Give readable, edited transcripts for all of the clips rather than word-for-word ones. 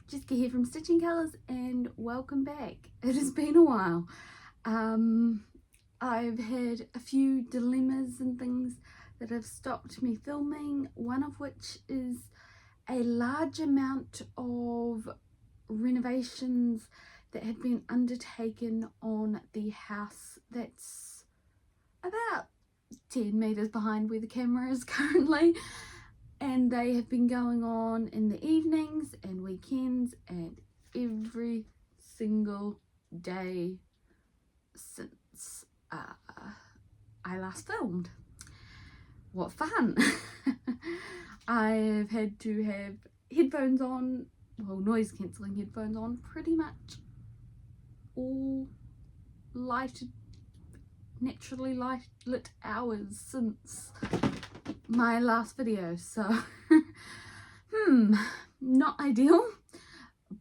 Jessica here from Stitching Colours, and welcome back. It has been a while. I've had a few dilemmas and things that have stopped me filming, one of which is a large amount of renovations that have been undertaken on the house that's about 10 metres behind where the camera is currently, and they have been going on in the evenings and weekends and every single day since I last filmed. What fun! I've had to have headphones on, well, noise cancelling headphones on, pretty much all naturally lit hours since my last video, so not ideal,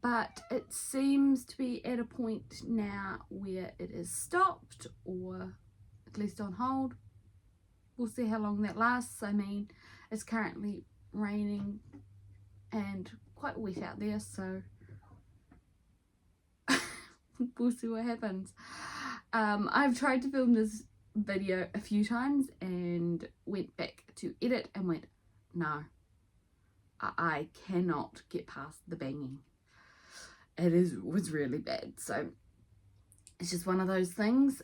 but it seems to be at a point now where it is stopped, or at least on hold. We'll see how long that lasts. I mean, it's currently raining and quite wet out there, so we'll see what happens. I've tried to film this video a few times and went back to edit and went, no, I cannot get past the banging. It was really bad, so it's just one of those things.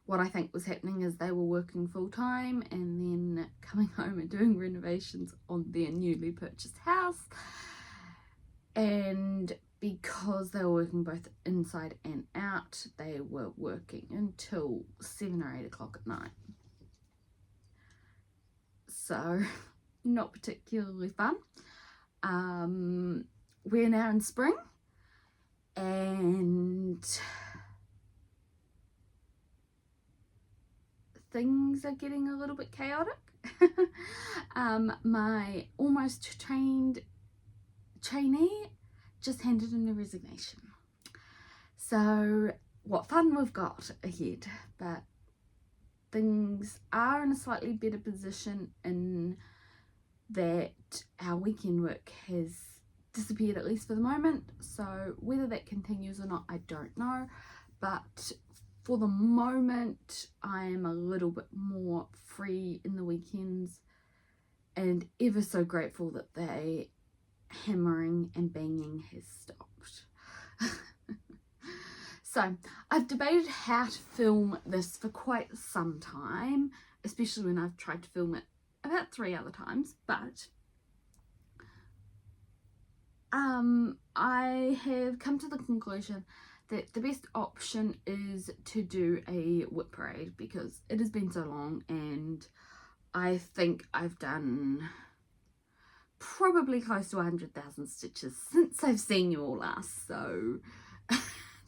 What I think was happening is they were working full-time and then coming home and doing renovations on their newly purchased house, and because they were working both inside and out, they were working until 7 or 8 o'clock at night. So, not particularly fun. We're now in spring, and things are getting a little bit chaotic. My almost trained trainee just handed in a resignation, so what fun we've got ahead. But things are in a slightly better position in that our weekend work has disappeared, at least for the moment, so whether that continues or not I don't know, but for the moment I am a little bit more free in the weekends, and ever so grateful that they hammering and banging has stopped. So I've debated how to film this for quite some time, especially when I've tried to film it about 3 other times, but I have come to the conclusion that the best option is to do a WIP Parade, because it has been so long and I think I've done probably close to 100,000 stitches since I've seen you all last, so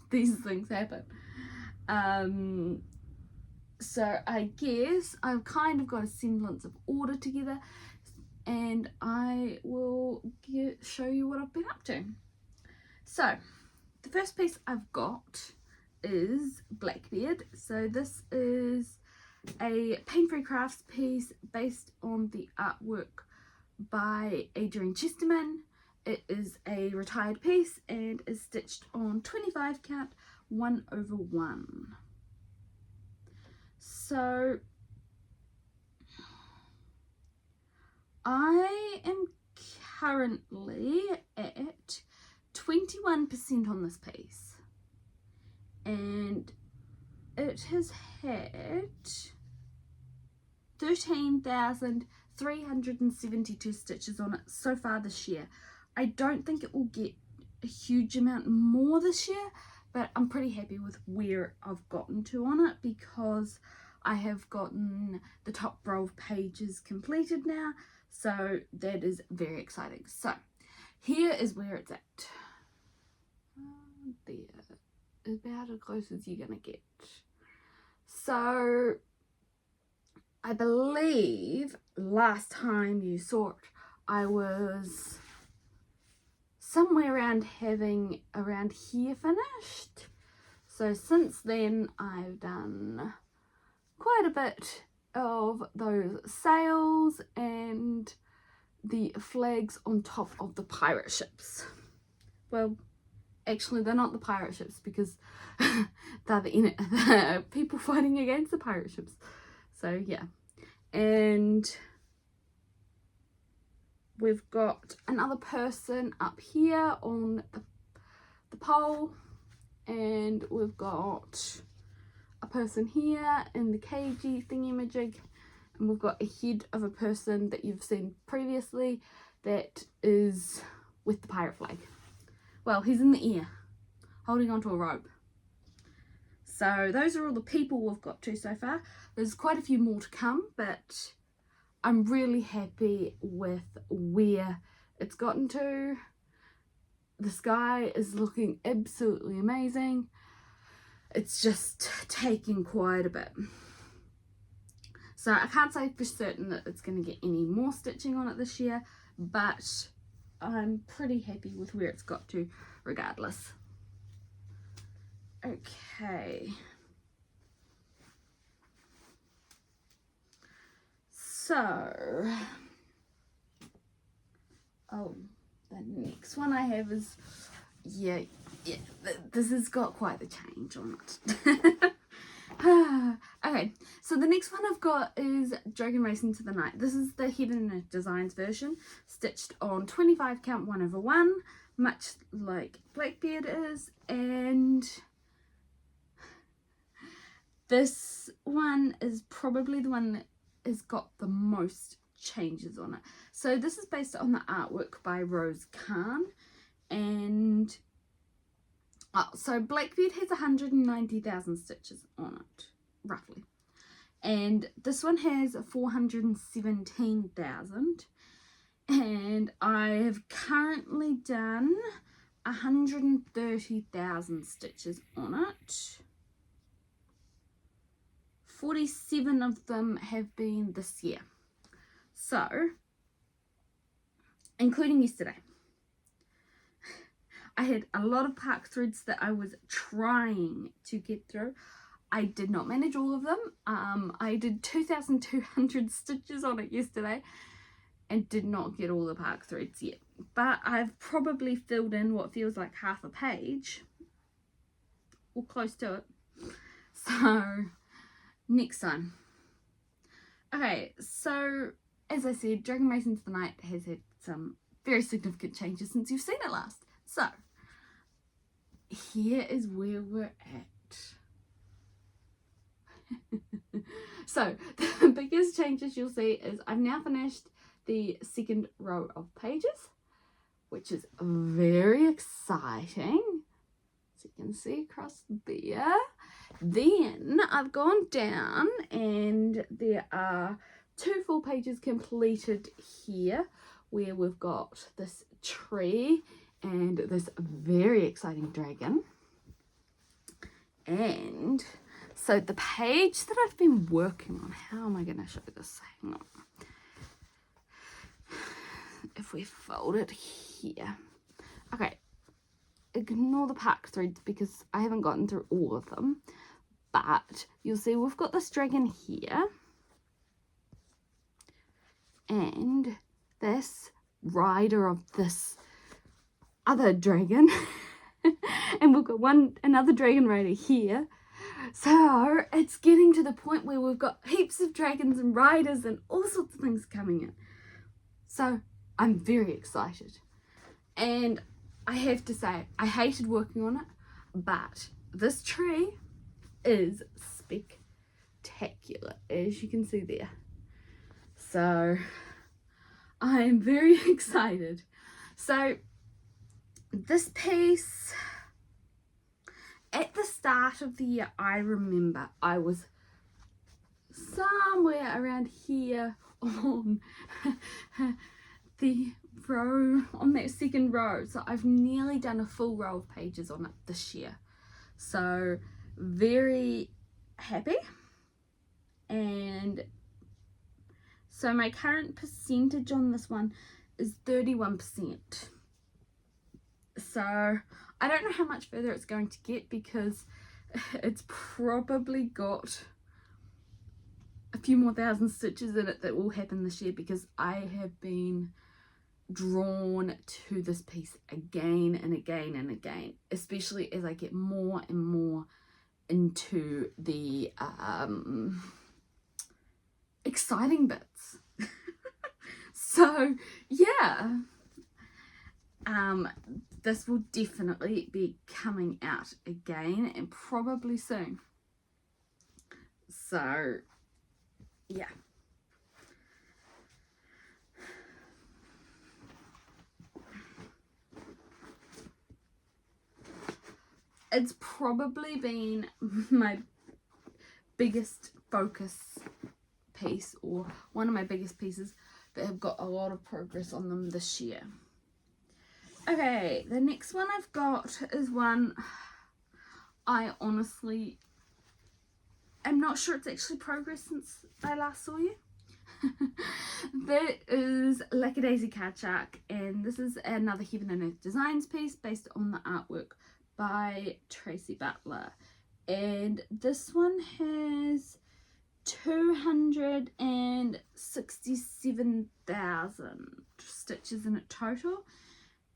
these things happen. So I guess I've kind of got a semblance of order together, and I will show you what I've been up to. So the first piece I've got is Blackbeard. So this is a Pain-Free Crafts piece based on the artwork by Adrian Chesterman. It is a retired piece and is stitched on 25 count 1/1. So I am currently at 21% on this piece, and it has had 13,372 stitches on it so far this year. I don't think it will get a huge amount more this year, but I'm pretty happy with where I've gotten to on it, because I have gotten the top row of pages completed now, so that is very exciting. So here is where it's at. There, about as close as you're gonna get. So I believe last time you saw it, I was somewhere around having around here finished. So since then I've done quite a bit of those sails and the flags on top of the pirate ships. Well, actually they're not the pirate ships because they're the people fighting against the pirate ships. So yeah, and we've got another person up here on the pole, and we've got a person here in the cagey thingy-majig, and we've got a head of a person that you've seen previously that is with the pirate flag. Well, he's in the air holding onto a rope. So those are all the people we've got to so far. There's quite a few more to come, but I'm really happy with where it's gotten to. The sky is looking absolutely amazing. It's just taking quite a bit. So I can't say for certain that it's going to get any more stitching on it this year, but I'm pretty happy with where it's got to regardless. Okay. So, the next one I have is, yeah, this has got quite the change on it. Okay, so the next one I've got is Dragon Racing to the Night. This is the Hidden Designs version, stitched on 25 count 1/1, much like Blackbeard is, and this one is probably the one that has got the most changes on it. So this is based on the artwork by Rose Khan, and so Blackbeard has 190,000 stitches on it, roughly, and this one has 417,000, and I have currently done 130,000 stitches on it. 47 of them have been this year, so including yesterday. I had a lot of park threads that I was trying to get through. I did not manage all of them. I did 2,200 stitches on it yesterday and did not get all the park threads yet, but I've probably filled in what feels like half a page or close to it. So next time. Okay, so as I said, Dragon Racing to the Night has had some very significant changes since you've seen it last. So here is where we're at. So the biggest changes you'll see is I've now finished the second row of pages, which is very exciting. So you can see across there. Then I've gone down and there are 2 full pages completed here, where we've got this tree and this very exciting dragon. And so the page that I've been working on, how am I going to show this? Hang on. If we fold it here. Okay, ignore the pack threads because I haven't gotten through all of them. But you'll see we've got this dragon here. And this rider of this other dragon. And we've got another dragon rider here. So it's getting to the point where we've got heaps of dragons and riders and all sorts of things coming in. So I'm very excited. And I have to say, I hated working on it, but this tree is spectacular, as you can see there. So I'm very excited. So this piece, at the start of the year, I remember I was somewhere around here on the row, on that second row. So I've nearly done a full row of pages on it this year. So very happy. And so my current percentage on this one is 31%. So I don't know how much further it's going to get because it's probably got a few more thousand stitches in it that will happen this year, because I have been drawn to this piece again and again and again, especially as I get more and more into the exciting bits. So yeah, this will definitely be coming out again and probably soon. So yeah. It's probably been my biggest focus piece, or one of my biggest pieces that have got a lot of progress on them this year. Okay, the next one I've got is one I honestly am not sure it's actually progress since I last saw you. That is Lackadaisy Card Shark, and this is another Heaven and Earth Designs piece based on the artwork by Tracy Butler, and this one has 267,000 stitches in it total,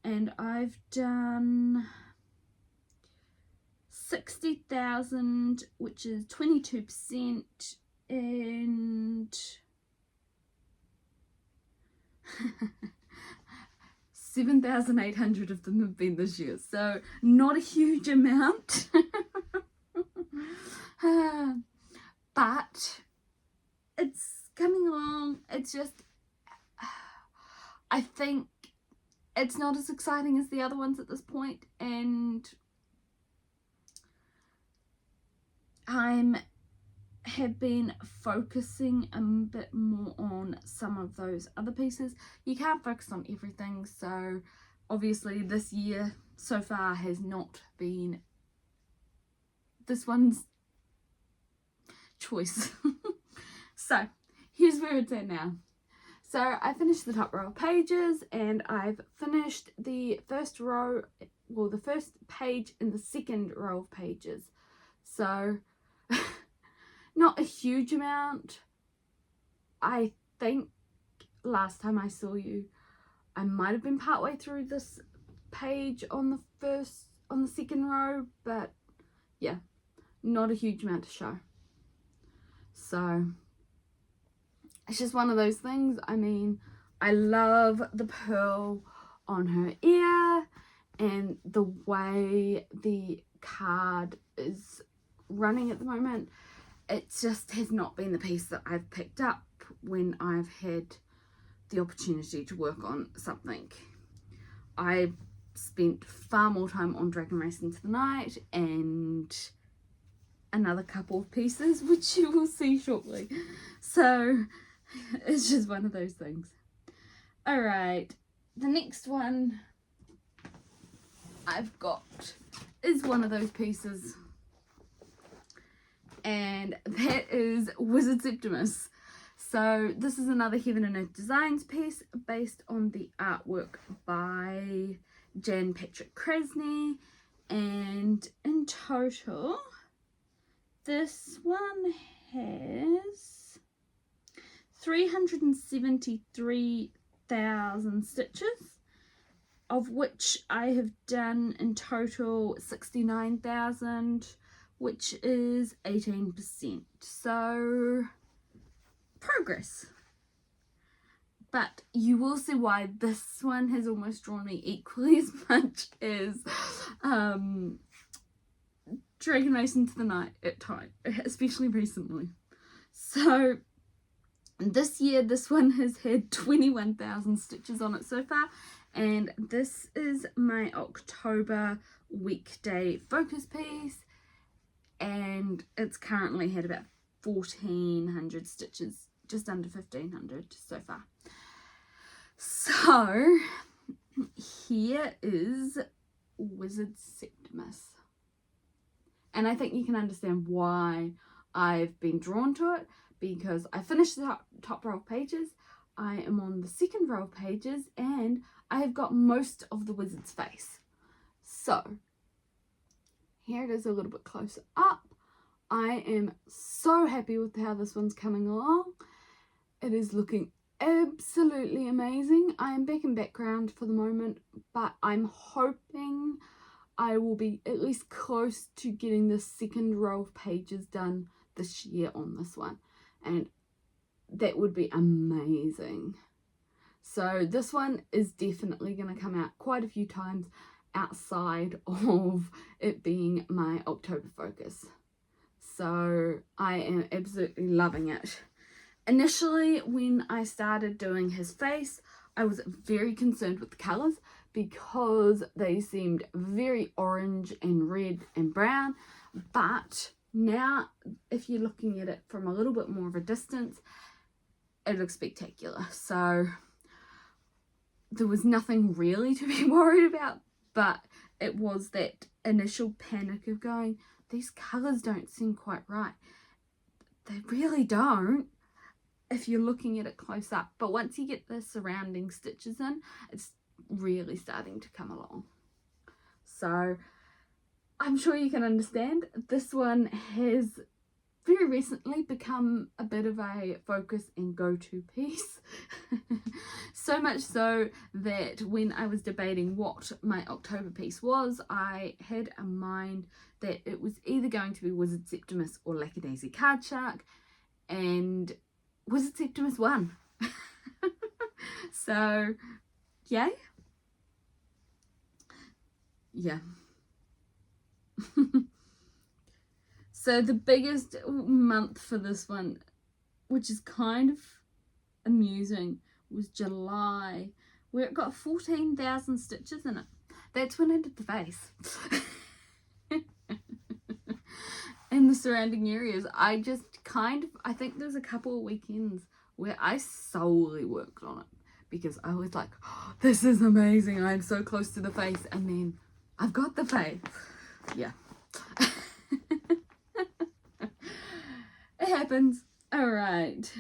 and I've done 60,000, which is 22%, and 7,800 of them have been this year, so not a huge amount. But it's coming along. It's just, I think it's not as exciting as the other ones at this point, and have been focusing a bit more on some of those other pieces. You can't focus on everything, so obviously this year so far has not been this one's choice. So here's where it's at now. So I finished the top row of pages, and I've finished the first row, well, the first page in the second row of pages. So not a huge amount. I think last time I saw you, I might have been partway through this page on the second row, but yeah, not a huge amount to show. So it's just one of those things. I mean, I love the pearl on her ear and the way the card is running at the moment. It just has not been the piece that I've picked up when I've had the opportunity to work on something. I spent far more time on Dragon Race into the Night and another couple of pieces, which you will see shortly. So it's just one of those things. Alright, the next one I've got is one of those pieces, and that is Wizard Septimus. So this is another Heaven and Earth Designs piece based on the artwork by Jan Patrick Krasny, and in total this one has 373,000 stitches, of which I have done in total 69,000, which is 18%. So progress. But you will see why this one has almost drawn me equally as much as Dragon Race into the Night at time, especially recently. So this year, this one has had 21,000 stitches on it so far, and this is my October weekday focus piece, and it's currently had about 1,400 stitches, just under 1,500 so far. So here is Wizard Septimus, and I think you can understand why I've been drawn to it, because I finished the top row of pages, I am on the second row of pages, and I have got most of the wizard's face. So here it is a little bit closer up. I am so happy with how this one's coming along. It is looking absolutely amazing. I am back in background for the moment, but I'm hoping I will be at least close to getting the second row of pages done this year on this one, and that would be amazing. So this one is definitely going to come out quite a few times outside of it being my October focus. So I am absolutely loving it. Initially, when I started doing his face, I was very concerned with the colours because they seemed very orange and red and brown, but now if you're looking at it from a little bit more of a distance, it looks spectacular. So there was nothing really to be worried about, but it was that initial panic of going, these colours don't seem quite right. They really don't if you're looking at it close up, but once you get the surrounding stitches in, it's really starting to come along. So I'm sure you can understand this one has very recently become a bit of a focus and go-to piece. So much so that when I was debating what my October piece was, I had in mind that it was either going to be Wizard Septimus or Lackadaisy Card Shark, and Wizard Septimus won. So yay. Yeah. So the biggest month for this one, which is kind of amusing, was July, where it got 14,000 stitches in it. That's when I did the face. In the surrounding areas, I think there's a couple of weekends where I solely worked on it because I was like, oh, this is amazing, I'm so close to the face, and then I've got the face. Yeah. It happens. All right,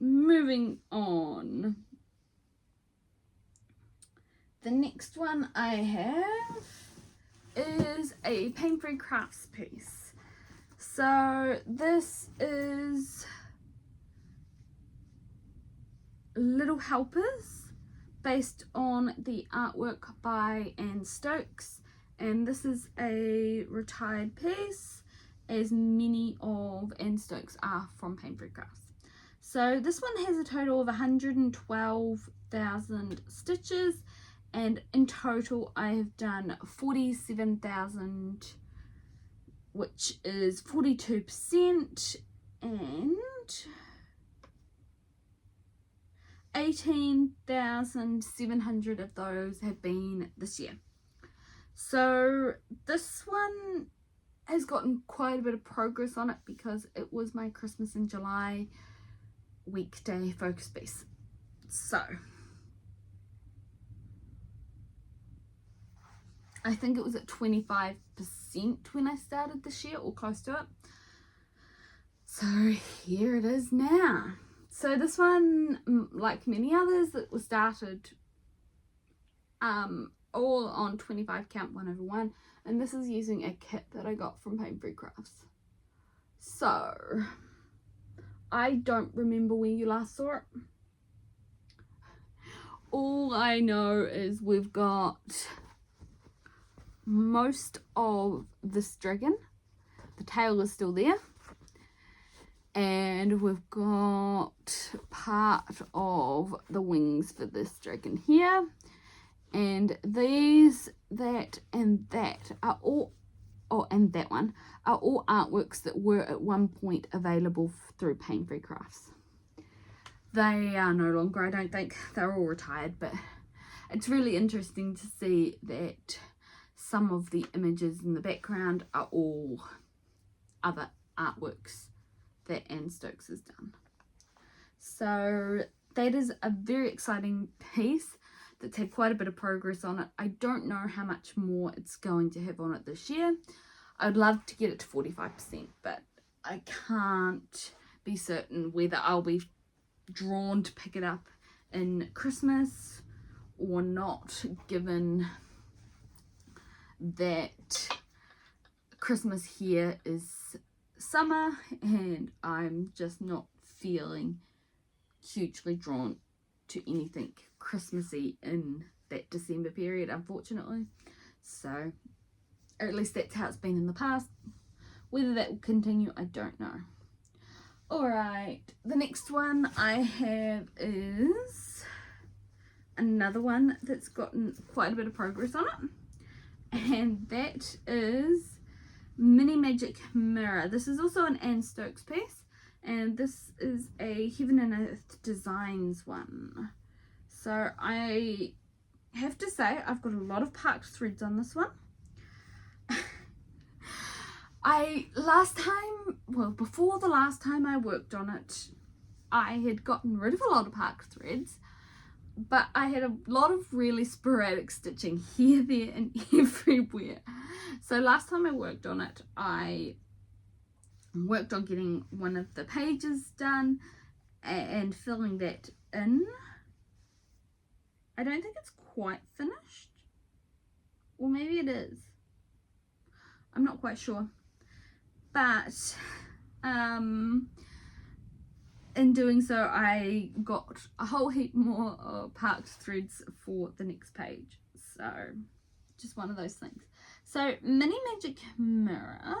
moving on. The next one I have is a pain-free crafts piece. So this is Little Helpers, based on the artwork by Anne Stokes, and this is a retired piece, as many of Anne Stokes are from Pain-Free Crafts. So this one has a total of 112,000 stitches, and in total I have done 47,000, which is 42%, and 18,700 of those have been this year. So this one has gotten quite a bit of progress on it because it was my Christmas in July weekday focus piece. So I think it was at 25% when I started this year, or close to it. So here it is now. So this one, like many others, it was started all on 25 count 1/1, and this is using a kit that I got from Pain-Free Crafts. So I don't remember when you last saw it. All I know is we've got most of this dragon, the tail is still there, and we've got part of the wings for this dragon here, and these, that, and that are all, oh, and that one are all artworks that were at one point available through Pain-Free Crafts. They are no longer, I don't think. They're all retired, but it's really interesting to see that some of the images in the background are all other artworks that Anne Stokes has done. So that is a very exciting piece that's had quite a bit of progress on it. I don't know how much more it's going to have on it this year. I'd love to get it to 45%, but I can't be certain whether I'll be drawn to pick it up in Christmas or not, given that Christmas here is summer and I'm just not feeling hugely drawn to anything Christmassy in that December period, unfortunately. So, or at least that's how it's been in the past. Whether that will continue, I don't know. Alright, the next one I have is another one that's gotten quite a bit of progress on it. And that is Mini Magic Mirror. This is also an Anne Stokes piece. And this is a Heaven and Earth Designs one. So I have to say I've got a lot of parked threads on this one. Before the last time I worked on it, I had gotten rid of a lot of parked threads, but I had a lot of really sporadic stitching here, there and everywhere. So last time I worked on it, I worked on getting one of the pages done and filling that in. I don't think it's quite finished, or maybe it is. I'm not quite sure. But in doing so, I got a whole heap more parked threads for the next page. So just one of those things. So Mini Magic Mirror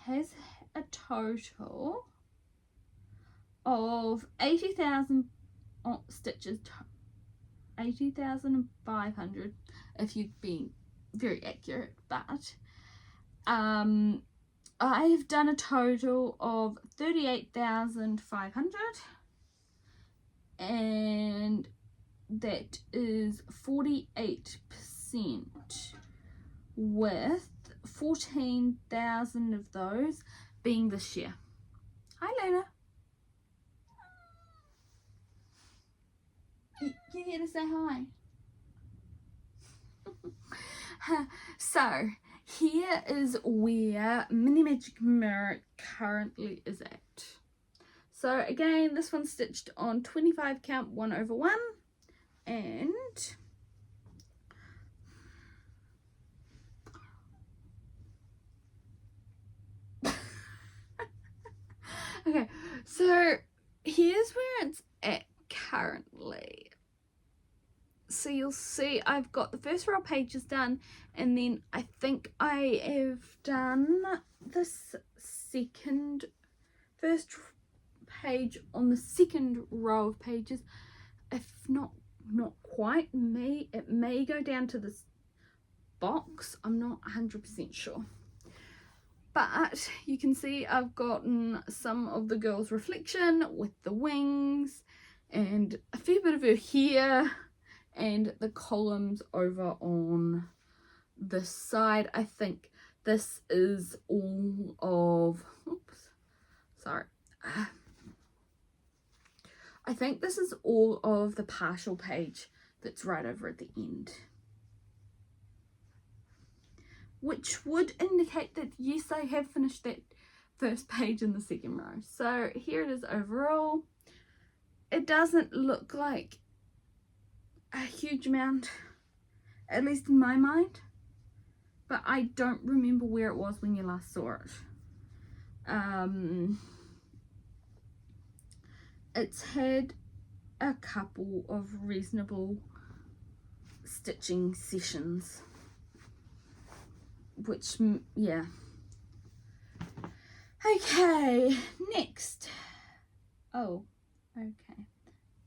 has a total of 80,000 stitches, 80,500 if you're being very accurate, but I have done a total of 38,500, and that is 48%, with 14,000 of those being this year. Hi Luna. You here to say hi? So here is where Mini Magic Mirror currently is at. So again, this one's stitched on 25 count 1/1, and okay, so here's where it's at currently. So you'll see I've got the first row of pages done, and then I think I have done this first page on the second row of pages. If not quite, it may go down to this box. I'm not 100% sure. But you can see I've gotten some of the girl's reflection with the wings and a fair bit of her hair, and the columns over on this side. I think this is all of, I think this is all of the partial page that's right over at the end, which would indicate that yes, I have finished that first page in the second row. So here it is overall. It doesn't look like a huge amount, at least in my mind, but I don't remember where it was when you last saw it. It's had a couple of reasonable stitching sessions, which, yeah. Okay, next. Oh, okay.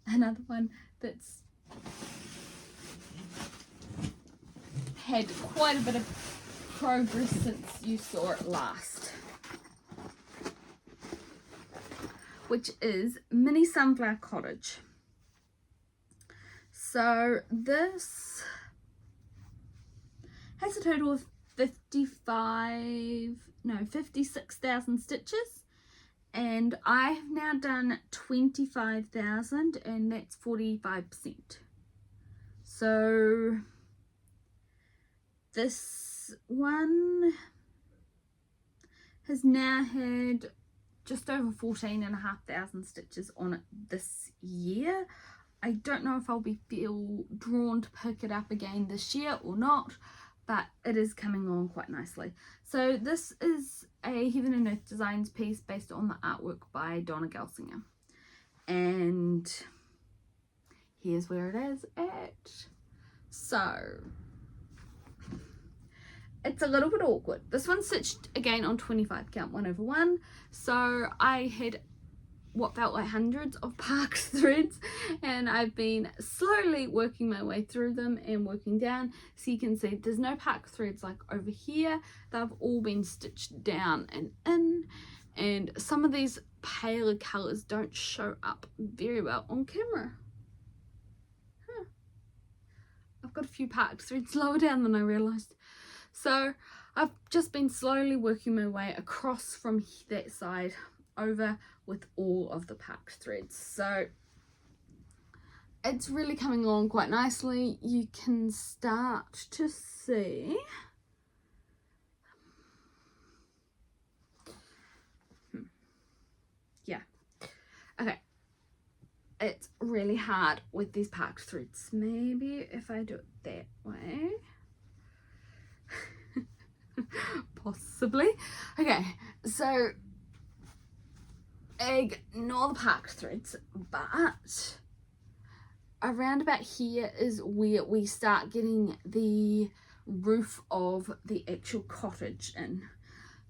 Another one that's had quite a bit of progress since you saw it last, which is Mini Sunflower Cottage. So this has a total of 56,000 stitches, and I have now done 25,000, and that's 45%. So this one has now had just over 14,500 stitches on it this year. I don't know if I'll feel drawn to pick it up again this year or not, but it is coming along quite nicely. So this is a Heaven and Earth Designs piece based on the artwork by Donna Gelsinger. and here's where it is at. So it's a little bit awkward. This one's stitched again on 25 count 1/1, so I had what felt like hundreds of parked threads, and I've been slowly working my way through them and working down. So you can see there's no parked threads like over here. They've all been stitched down and in, and some of these paler colors don't show up very well on camera. I've got a few parked threads lower down than I realized. So I've just been slowly working my way across from that side over with all of the parked threads. So it's really coming along quite nicely. You can start to see yeah, okay, it's really hard with these parked threads. Maybe if I do it that way. Possibly. Okay, so ignore the parked threads, but around about here is where we start getting the roof of the actual cottage in.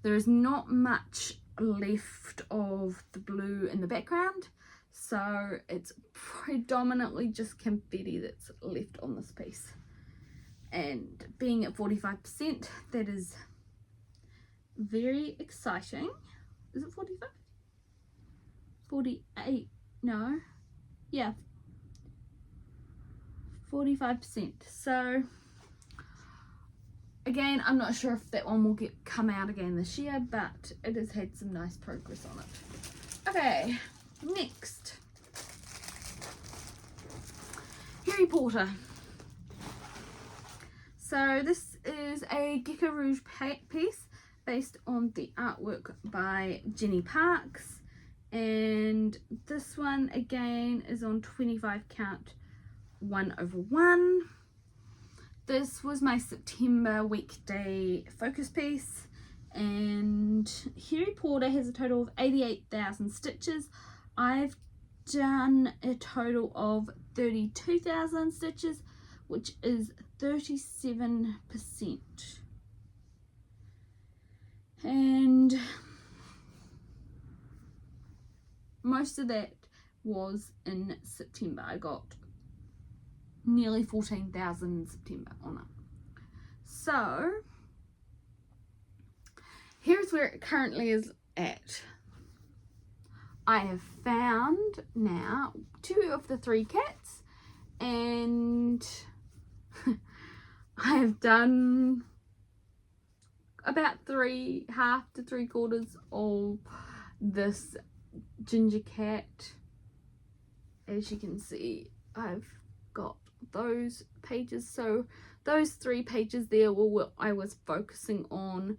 There is not much left of the blue in the background, so it's predominantly just confetti that's left on this piece. And being at 45%, that is very exciting. Is it 45? 48, no, yeah, 45%. So again, I'm not sure if that one will come out again this year, but it has had some nice progress on it. Okay, next, Harry Potter. So this is a Gecker Rouge piece based on the artwork by Jenny Parks, and this one again is on 25 count 1/1. This was my September weekday focus piece, and Harry Potter has a total of 88,000 stitches. I've done a total of 32,000 stitches, which is 37%. And most of that was in September. I got nearly 14,000 in September on it. So here's where it currently is at. I have found now 2 of the 3 cats, and I have done about half to 3/4 of this ginger cat. As you can see, I've got those pages. So those 3 pages there were what I was focusing on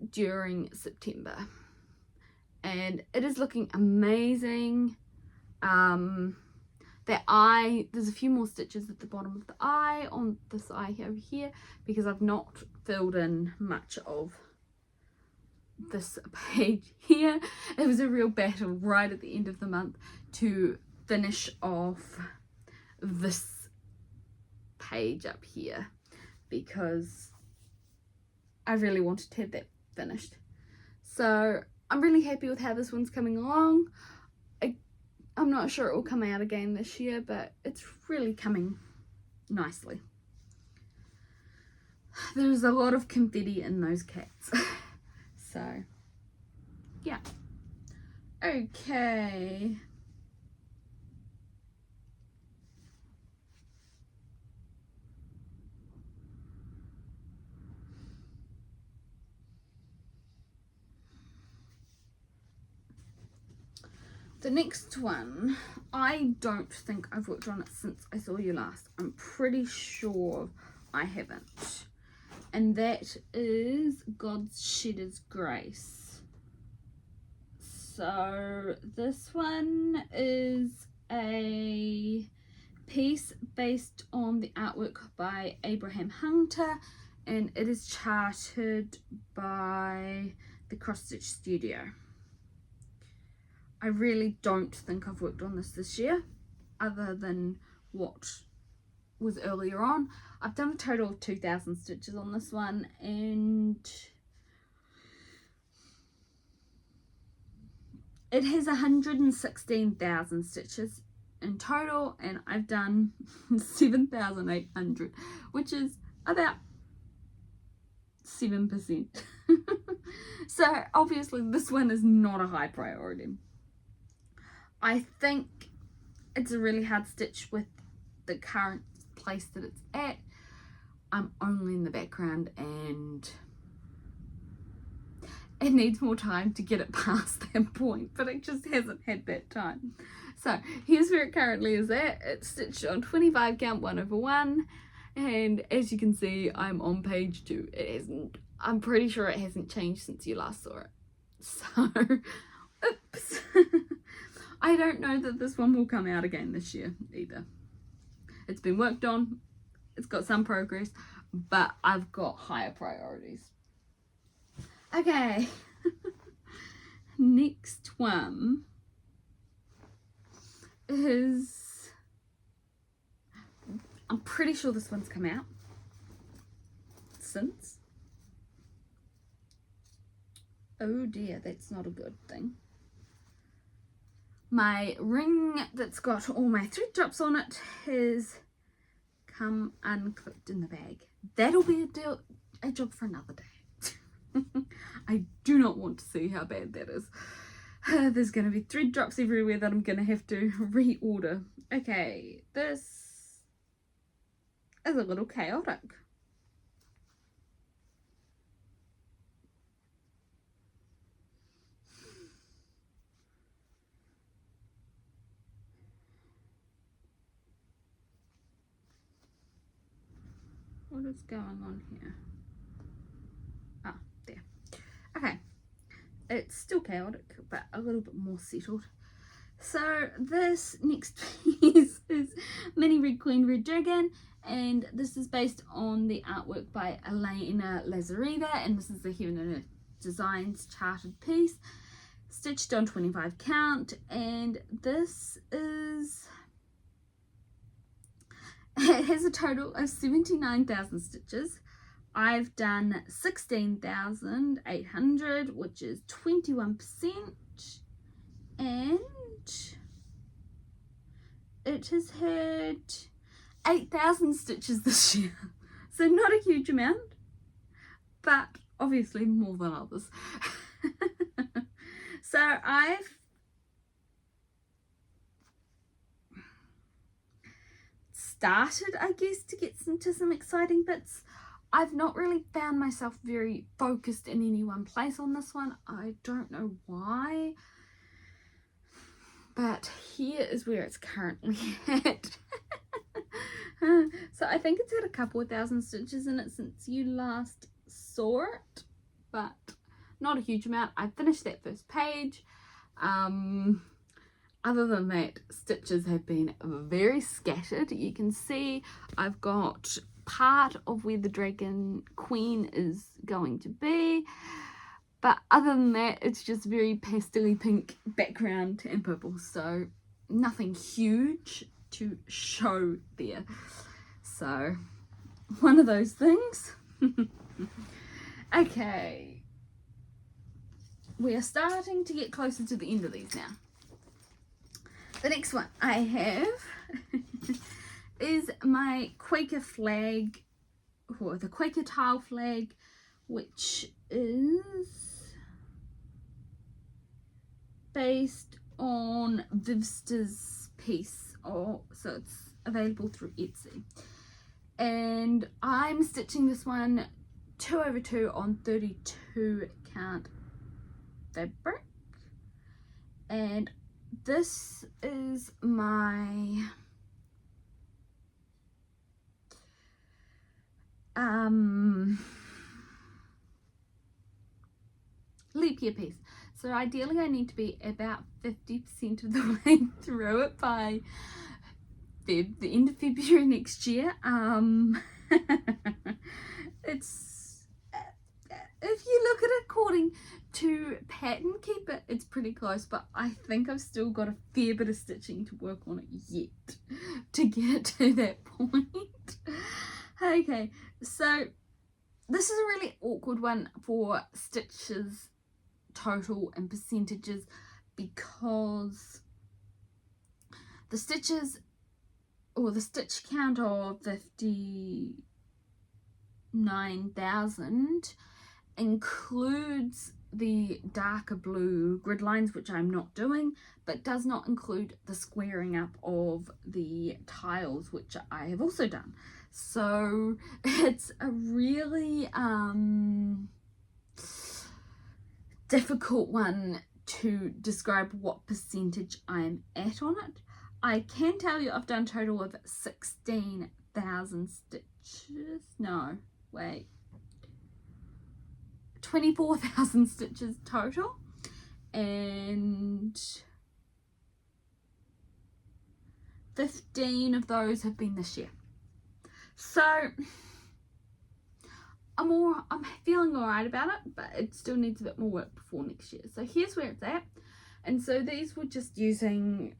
during September, and it is looking amazing. The eye, there's a few more stitches at the bottom of the eye on this eye over here, because I've not filled in much of this page here. It was a real battle right at the end of the month to finish off this page up here, because I really wanted to have that finished. So I'm really happy with how this one's coming along. I'm not sure it will come out again this year, but it's really coming nicely. There's a lot of confetti in those cats. So yeah, okay. The next one, I don't think I've worked on it since I saw you last. I'm pretty sure I haven't. And that is God's Shedder's Grace. So this one is a piece based on the artwork by Abraham Hunter, and it is charted by the Cross Stitch Studio. I really don't think I've worked on this year, other than what was earlier on. I've done a total of 2,000 stitches on this one, and it has 116,000 stitches in total, and I've done 7,800, which is about 7%. So obviously this one is not a high priority. I think it's a really hard stitch with the current place that it's at. I'm only in the background and it needs more time to get it past that point, but it just hasn't had that time. So here's where it currently is at. It's stitched on 25 count 1/1, and as you can see, I'm on page 2. It hasn't, I'm pretty sure it hasn't changed since you last saw it. So oops. I don't know that this one will come out again this year either. It's been worked on, it's got some progress, but I've got higher priorities. Okay, next one is, I'm pretty sure this one's come out since. Oh dear, that's not a good thing. My ring that's got all my thread drops on it has come unclipped in the bag. That'll be a job for another day. I do not want to see how bad that is. There's going to be thread drops everywhere that I'm going to have to reorder. Okay, this is a little chaotic. What is going on here? Ah, there. Okay. It's still chaotic, but a little bit more settled. So this next piece is Mini Red Queen Red Dragon, and this is based on the artwork by Elena Lazareva, and this is the Heaven and Earth Designs charted piece, stitched on 25 count, and this is, it has a total of 79,000 stitches. I've done 16,800, which is 21%, and it has had 8,000 stitches this year. So not a huge amount, but obviously more than others. So I've started, I guess, to get into some exciting bits. I've not really found myself very focused in any one place on this one. I don't know why, but here is where it's currently at. So I think it's had a couple of thousand stitches in it since you last saw it, but not a huge amount. I finished that first page. Other than that, stitches have been very scattered. You can see I've got part of where the dragon queen is going to be, but other than that, it's just very pastel-y pink background and purple, so nothing huge to show there. So one of those things. Okay, we are starting to get closer to the end of these now. The next one I have is my Quaker flag, or the Quaker tile flag, which is based on Vivsta's piece, so it's available through Etsy. And I'm stitching this one 2/2 on 32 count fabric, and this is my leap year piece. So ideally I need to be about 50% of the way through it by the end of February next year. It's, if you look at it according to pattern keep it, it's pretty close, but I think I've still got a fair bit of stitching to work on it yet to get to that point. Okay, so this is a really awkward one for stitches total and percentages, because the stitches, or the stitch count of 59,000 includes the darker blue grid lines, which I'm not doing, but does not include the squaring up of the tiles, which I have also done. So it's a really difficult one to describe what percentage I'm at on it. I can tell you I've done a total of 16,000 stitches. No, wait. 24,000 stitches total, and 15 of those have been this year. So I'm feeling alright about it, but it still needs a bit more work before next year. So here's where it's at. And so these were just using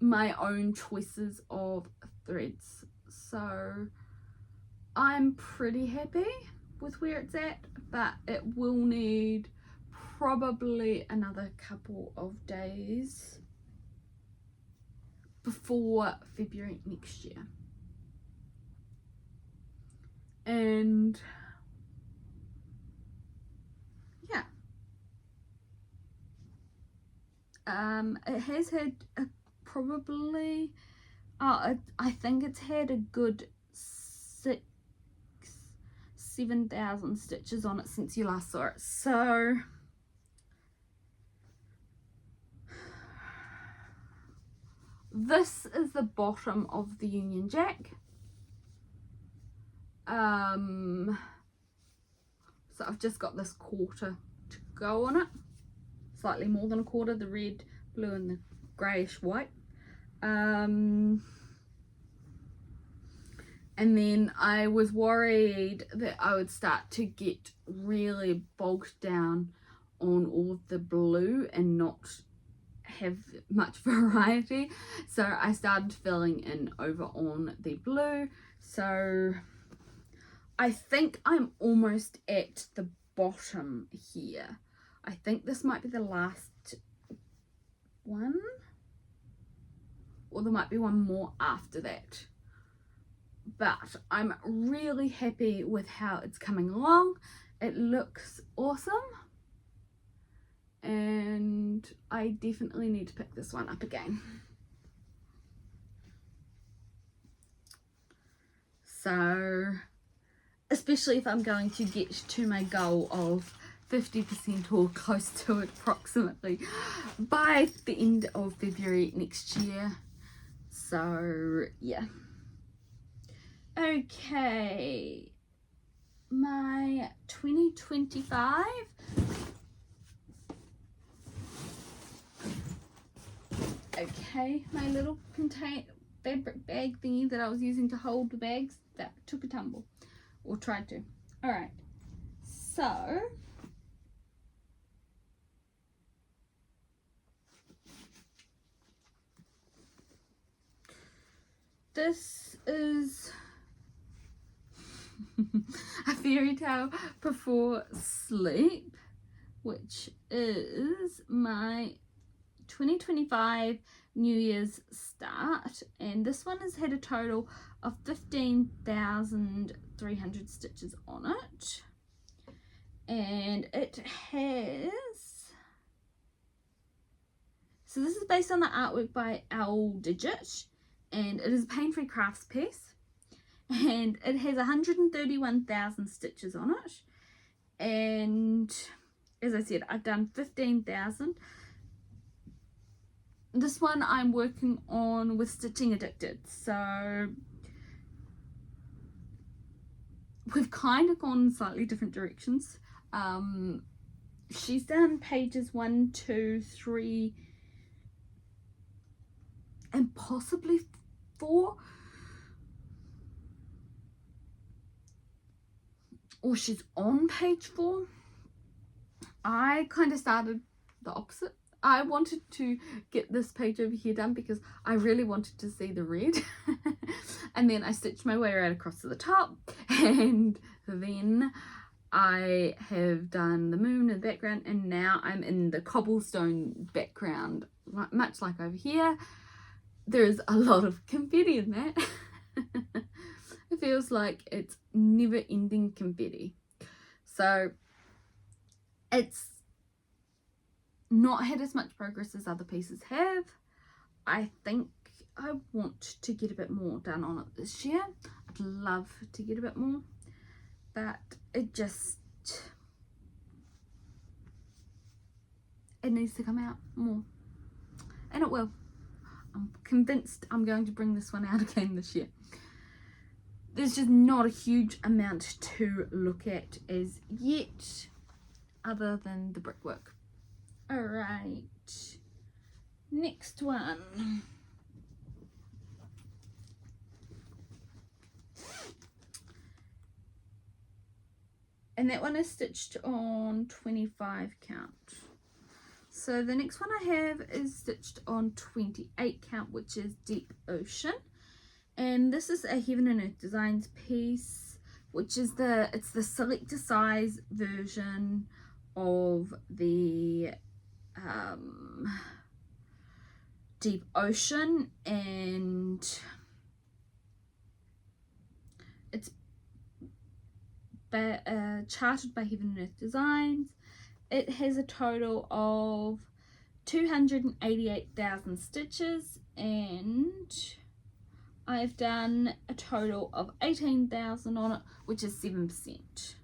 my own choices of threads. So I'm pretty happy with where it's at, but it will need probably another couple of days before February next year. And yeah, it has had probably I think it's had a good 7,000 stitches on it since you last saw it. So this is the bottom of the Union Jack. So I've just got this quarter to go on it, slightly more than a quarter, the red, blue and the greyish white. And then I was worried that I would start to get really bogged down on all of the blue and not have much variety, so I started filling in over on the blue. So I think I'm almost at the bottom here. I think this might be the last one, or there might be one more after that. But I'm really happy with how it's coming along. It looks awesome, and I definitely need to pick this one up again. So especially if I'm going to get to my goal of 50% or close to it approximately by the end of February next year. So yeah. Okay, my 2025 my little fabric bag thingy that I was using to hold the bags, that took a tumble, or tried to. All right, so this is a Fairytale Before Sleep, which is my 2025 New Year's start, and this one has had a total of 15,300 stitches on it, and it has, so this is based on the artwork by Owl Digit, and it is a pain-free crafts piece, and it has 131,000 stitches on it. And as I said, I've done 15,000. This one I'm working on with Stitching Addicted, so we've kind of gone in slightly different directions. She's done pages 1, 2, 3 and possibly 4, or she's on page 4. I kind of started the opposite. I wanted to get this page over here done because I really wanted to see the red. And then I stitched my way right across to the top, and then I have done the moon in the background, and now I'm in the cobblestone background, much like over here. There's a lot of confetti in that. It feels like it's never ending confetti. So it's not had as much progress as other pieces have. I think I want to get a bit more done on it this year. I'd love to get a bit more, but it needs to come out more, and it will. I'm convinced I'm going to bring this one out again this year. There's just not a huge amount to look at as yet, other than the brickwork. Alright, next one. And that one is stitched on 25 count. So the next one I have is stitched on 28 count, which is Deep Ocean. And this is a Heaven and Earth Designs piece, which is it's the selector size version of the Deep Ocean, and it's charted by Heaven and Earth Designs. It has a total of 288,000 stitches, and I've done a total of 18,000 on it, which is 7%.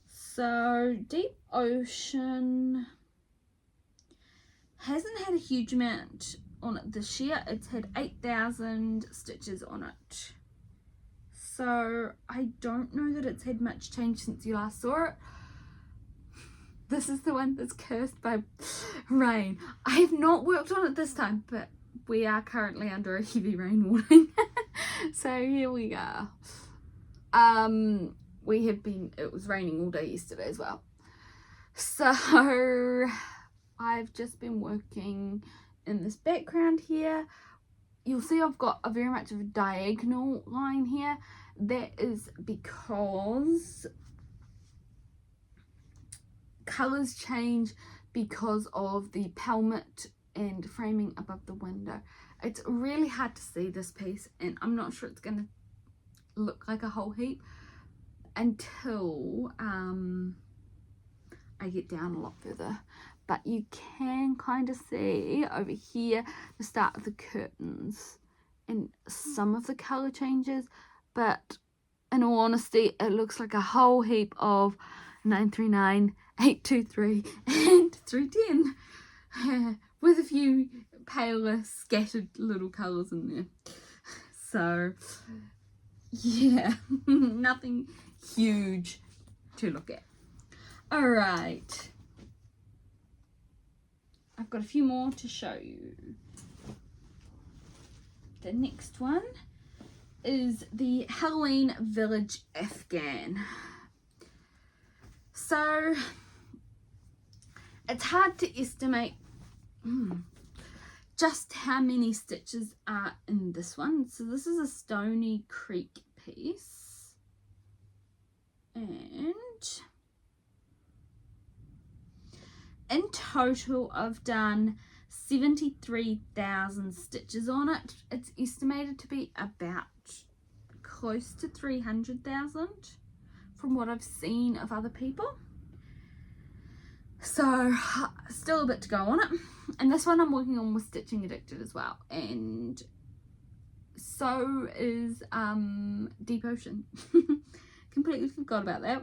So Deep Ocean hasn't had a huge amount on it this year. It's had 8,000 stitches on it. So I don't know that it's had much change since you last saw it. This is the one that's cursed by rain. I have not worked on it this time, but we are currently under a heavy rain warning. So here we go. It was raining all day yesterday as well. So I've just been working in this background here. You'll see I've got a very much of a diagonal line here. That is because colours change because of the pelmet and framing above the window. It's really hard to see this piece, and I'm not sure it's going to look like a whole heap until I get down a lot further. But you can kind of see over here the start of the curtains and some of the colour changes, but in all honesty it looks like a whole heap of 939, 823 and 310 with a few paler scattered little colours in there. So yeah, nothing huge to look at. Alright, I've got a few more to show you. The next one is the Halloween Village Afghan. So it's hard to estimate just how many stitches are in this one. So this is a Stony Creek piece, and in total I've done 73,000 stitches on it. It's estimated to be about close to 300,000 from what I've seen of other people. So still a bit to go on it. And this one I'm working on with Stitching Addicted as well, and so is Deep Ocean. Completely forgot about that.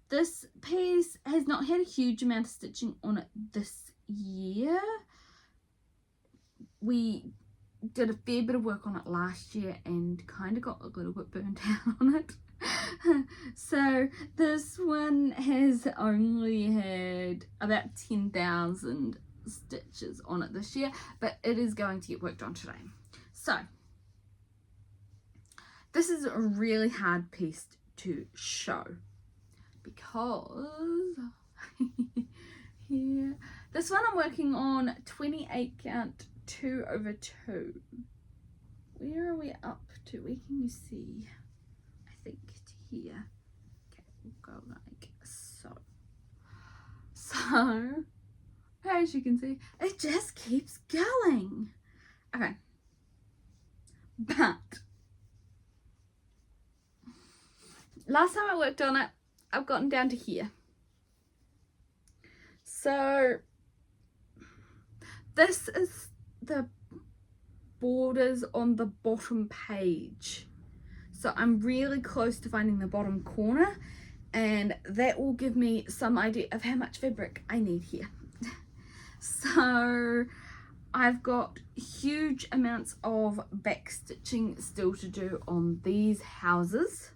This piece has not had a huge amount of stitching on it this year. We did a fair bit of work on it last year and kind of got a little bit burnt out on it. So this one has only had about 10,000 stitches on it this year, but it is going to get worked on today. So this is a really hard piece to show because here, this one I'm working on 28 count 2/2. Where are we up to? Where can you see? I think to here. Okay, we'll go like so. So, as you can see, it just keeps going. Okay. But last time I worked on it, I've gotten down to here. So this is the borders on the bottom page. So I'm really close to finding the bottom corner, and that will give me some idea of how much fabric I need here. So I've got huge amounts of back stitching still to do on these houses.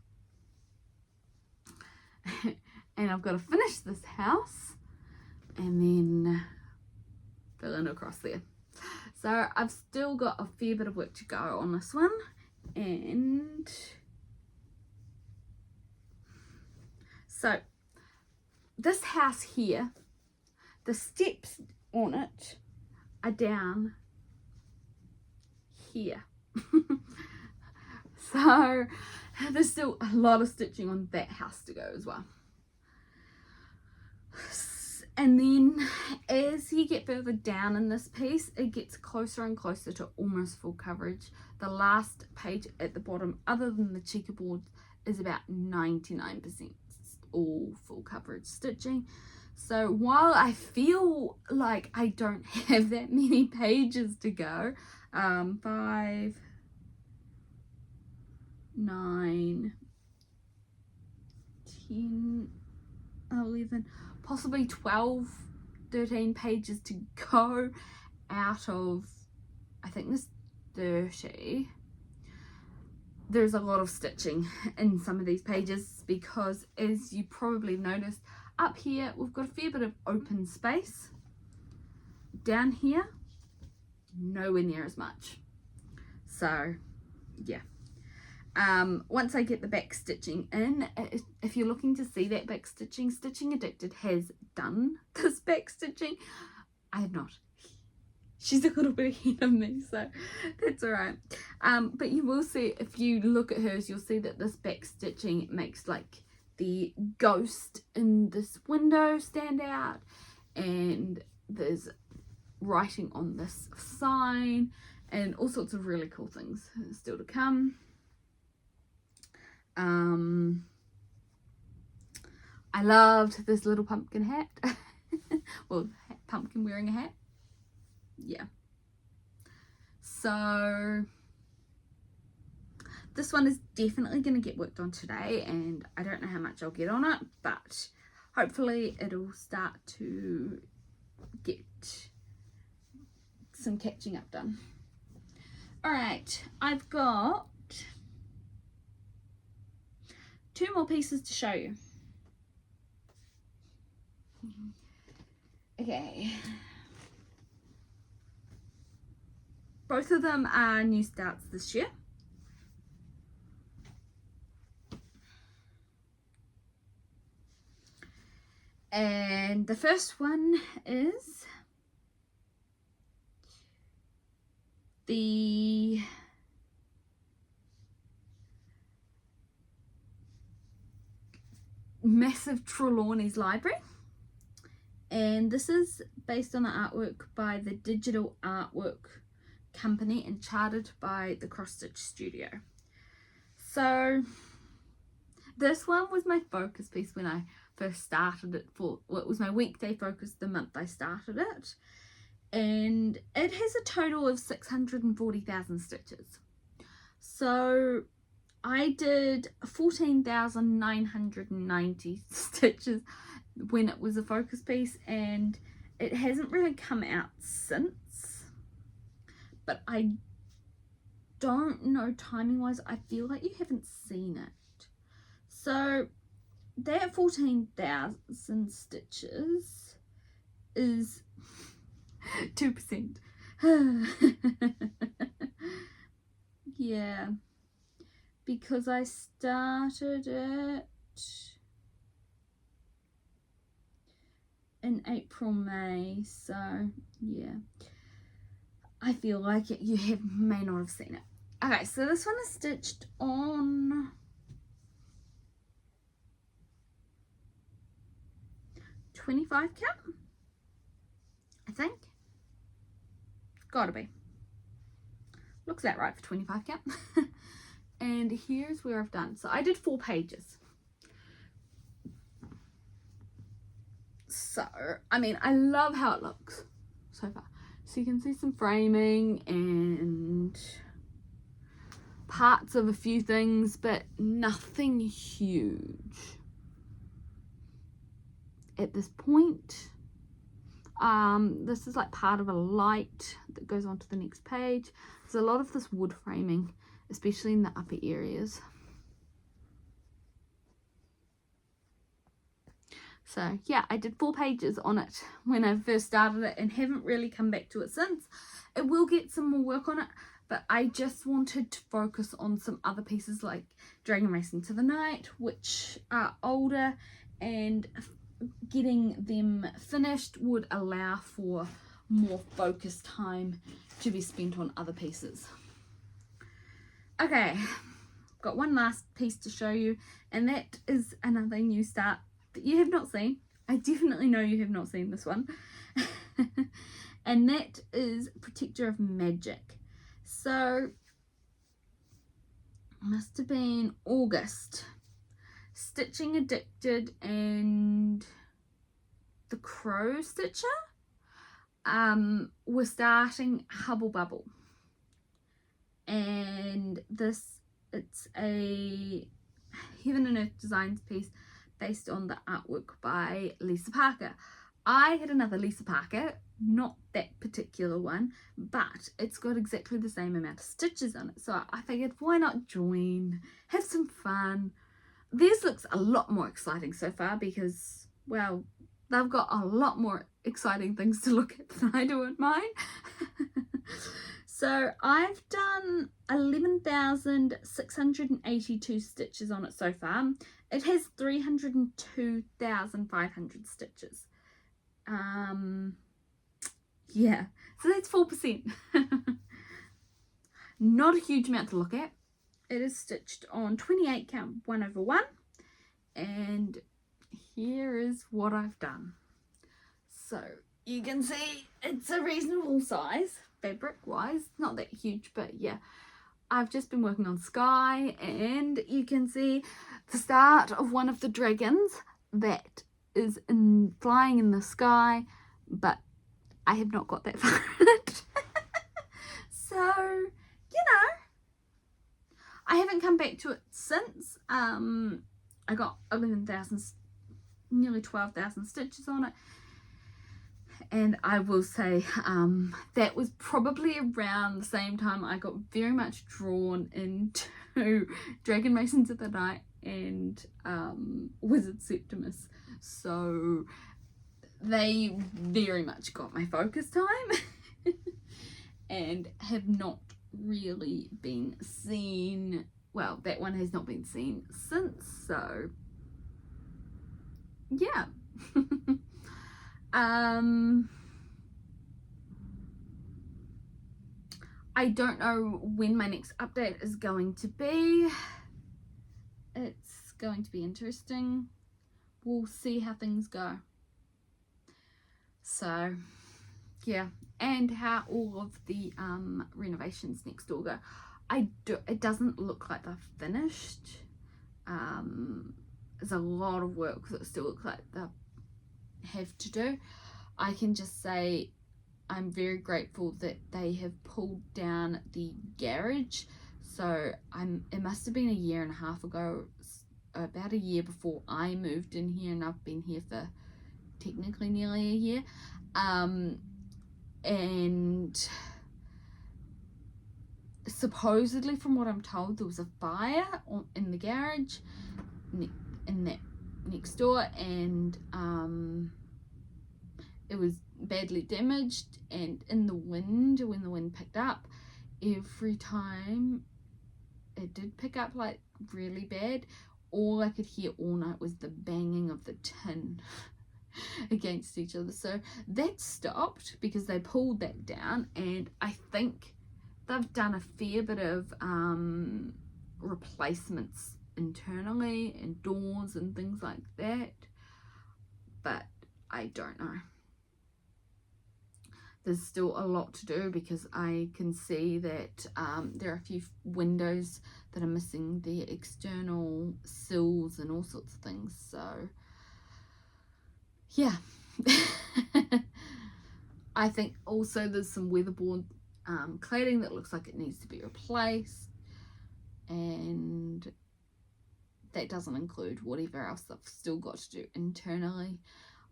And I've got to finish this house and then fill in across there. So I've still got a fair bit of work to go on this one. And so this house here, the steps on it are down here. So there's still a lot of stitching on that house to go as well. And then as you get further down in this piece, it gets closer and closer to almost full coverage. The last page at the bottom, other than the checkerboard, is about 99% all full coverage stitching. So while I feel like I don't have that many pages to go, 5, 9, 10, 11, possibly 12, 13 pages to go out of, I think there's 30. There's a lot of stitching in some of these pages because, as you probably noticed, up here we've got a fair bit of open space. Down here, nowhere near as much. So yeah, once I get the back stitching in, if you're looking to see that back stitching, Stitching Addicted has done this back stitching. I have not. She's a little bit ahead of me, so that's all right. But you will see, if you look at hers, you'll see that this back stitching makes like the ghost in this window stand out, and there's writing on this sign and all sorts of really cool things still to come. I loved this little pumpkin hat. Well, pumpkin wearing a hat. Yeah. So this one is definitely going to get worked on today, and I don't know how much I'll get on it, but hopefully it'll start to get some catching up done. All right, I've got 2 more pieces to show you. Okay. Both of them are new starts this year. And the first one is the massive Trollorn library. And this is based on the artwork by the Digital Artwork Company and charted by the Cross Stitch Studio. So this one was my focus piece when I first started it. Well, it was my weekday focus the month I started it, and it has a total of 640,000 stitches. So I did 14,990 stitches when it was a focus piece, and it hasn't really come out since, but I don't know timing wise, I feel like you haven't seen it. So that 14,000 stitches is 2%. Yeah, because I started it in April, May, so yeah, I feel like you may not have seen it. Okay, so this one is stitched on 25 count, I think. Gotta be. Looks that right for 25 count. And here's where I've done. So I did 4 pages. So, I mean, I love how it looks so far. So you can see some framing and parts of a few things, but nothing huge at this point. This is like part of a light that goes on to the next page. There's a lot of this wood framing, especially in the upper areas. So yeah, I did 4 pages on it when I first started it and haven't really come back to it since. It will get some more work on it, but I just wanted to focus on some other pieces like Dragon Race into the Night, which are older, and getting them finished would allow for more focused time to be spent on other pieces. Okay, got one last piece to show you, and that is another new start that you have not seen. I definitely know you have not seen this one. And that is Protector of Magic. So must have been August. Stitching Addicted and the Crow Stitcher we're starting Hubble Bubble, and it's a Heaven and Earth Designs piece based on the artwork by Lisa Parker. I had another Lisa Parker, not that particular one, but it's got exactly the same amount of stitches on it, so I figured why not join, have some fun. This looks a lot more exciting so far because, well, they've got a lot more exciting things to look at than I do at mine. So I've done 11,682 stitches on it so far. It has 302,500 stitches. Yeah, so that's 4%. Not a huge amount to look at. It is stitched on 28 count 1/1, and here is what I've done. So you can see it's a reasonable size fabric wise, not that huge, but yeah, I've just been working on sky, and you can see the start of one of the dragons that is flying in the sky, but I have not got that far in it. So, you know, I haven't come back to it since. I got 11,000, nearly 12,000 stitches on it. And I will say that was probably around the same time I got very much drawn into Dragon Race into the Night and Wizard Septimus. So they very much got my focus time and have not really been seen. Well, that one has not been seen since, so yeah. I don't know when my next update is going to be. It's going to be interesting. We'll see how things go. So yeah, and how all of the renovations next door go. It doesn't look like they're finished. There's a lot of work that still looks like they have to do. I can just say I'm very grateful that they have pulled down the garage. So it must have been a year and a half ago, about a year before I moved in here, and I've been here for technically nearly a year. And supposedly, from what I'm told, there was a fire in the garage in that next door, and it was badly damaged, and in the wind, when the wind picked up, every time it did pick up like really bad, all I could hear all night was the banging of the tin against each other. So that stopped because they pulled that down, and I think they've done a fair bit of replacements internally and doors and things like that, but I don't know. There's still a lot to do because I can see that there are a few windows that are missing the external sills and all sorts of things. So yeah. I think also there's some weatherboard cladding that looks like it needs to be replaced, and that doesn't include whatever else they've still got to do internally.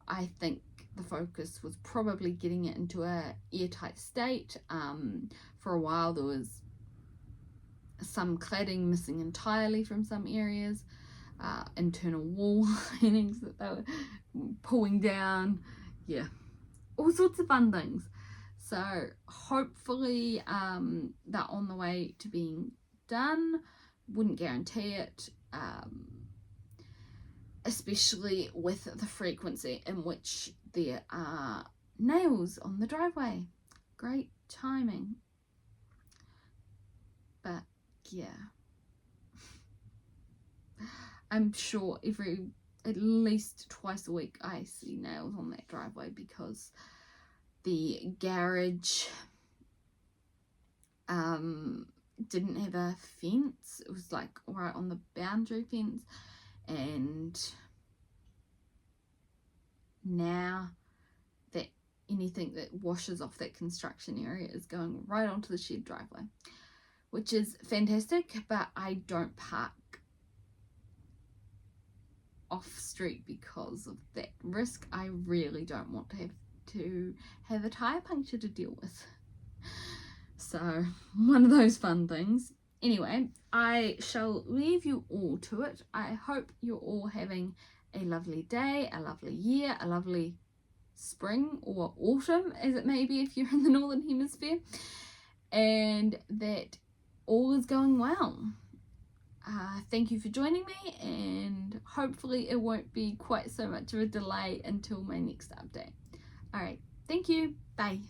I think the focus was probably getting it into a airtight state. For a while there was some cladding missing entirely from some areas, internal wall linings that they were pulling down, yeah, all sorts of fun things. So hopefully they're on the way to being done. Wouldn't guarantee it, especially with the frequency in which there are nails on the driveway. Great timing. But yeah, I'm sure at least twice a week I see nails on that driveway because the garage didn't have a fence. It was like right on the boundary fence, and now that anything that washes off that construction area is going right onto the shed driveway, which is fantastic, but I don't park off street because of that risk. I really don't want to have a tire puncture to deal with. So one of those fun things. Anyway, I shall leave you all to it. I hope you're all having a lovely day, a lovely year, a lovely spring or autumn as it may be if you're in the Northern Hemisphere, and that all is going well. Thank you for joining me, and hopefully it won't be quite so much of a delay until my next update. Alright, thank you. Bye.